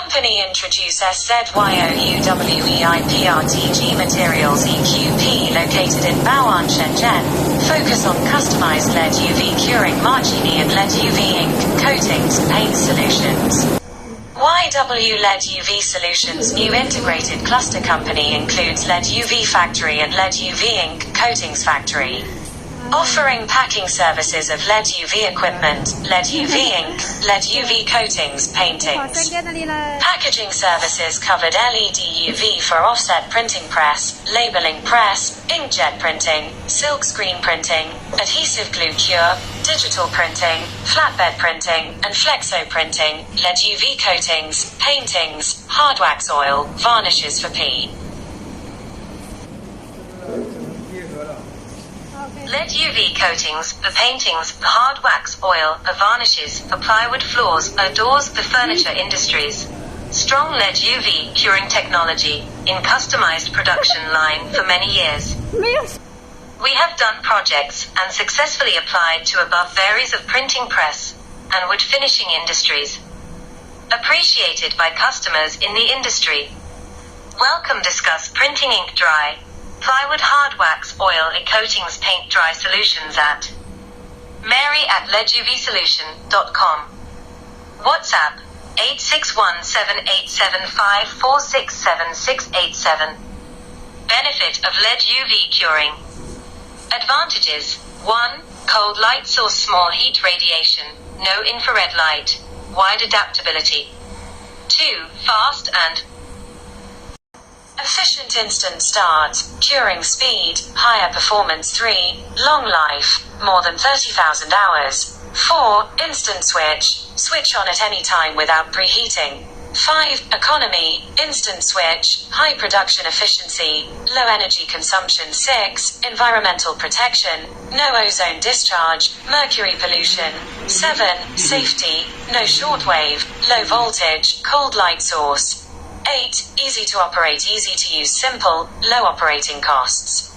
Company introduce SZYOUWEI Prtg materials EQP located in Bao'an Shenzhen. Focus on customized LED UV curing margini and LED UV ink, coatings, paint solutions. YW LED UV Solutions new integrated cluster company includes LED UV factory and LED UV ink, coatings factory. Offering packing services of LED UV equipment, LED UV ink, LED UV coatings, paintings. Packaging services covered LED UV for offset printing press, labeling press, inkjet printing, silkscreen printing, adhesive glue cure, digital printing, flatbed printing, and flexo printing, LED UV coatings, paintings, hard wax oil, varnishes for P. LED UV coatings, the paintings, the hard wax oil, the varnishes, for plywood floors, doors, the furniture industries. Strong LED UV curing technology, in customized production line for many years. We have done projects, and successfully applied to above varies of printing press, and wood finishing industries. Appreciated by customers in the industry. Welcome discuss printing ink dry. Plywood hard wax oil coatings paint dry solutions at mary@leduvsolution.com. WhatsApp 861787546767. Benefit of LED UV curing. Advantages: 1. Cold light source, small heat radiation, no infrared light, wide adaptability. 2. Fast and efficient instant start, curing speed, higher performance. 3. Long life, more than 30,000 hours. 4. Instant switch, switch on at any time without preheating. 5. Economy, instant switch, high production efficiency, low energy consumption. 6. Environmental protection, no ozone discharge, mercury pollution. 7. Safety, no shortwave, low voltage, cold light source. 8. Easy to operate, easy to use, simple, low operating costs.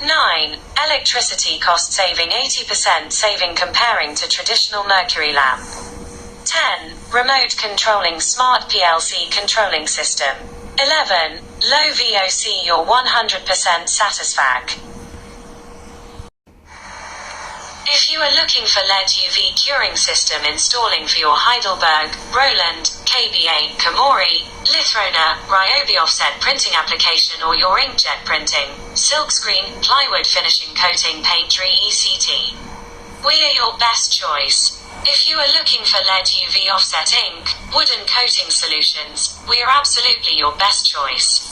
9. Electricity cost saving, 80% saving comparing to traditional mercury lamp. 10. Remote controlling, smart PLC controlling system. 11. Low VOC, your 100% satisfac. If you are looking for LED UV curing system installing for your Heidelberg, Roland, KBA, Komori, Lithrona, Ryobi offset printing application or your inkjet printing, silkscreen, plywood finishing coating paintery ECT. We are your best choice. If you are looking for LED UV offset ink, wooden coating solutions, we are absolutely your best choice.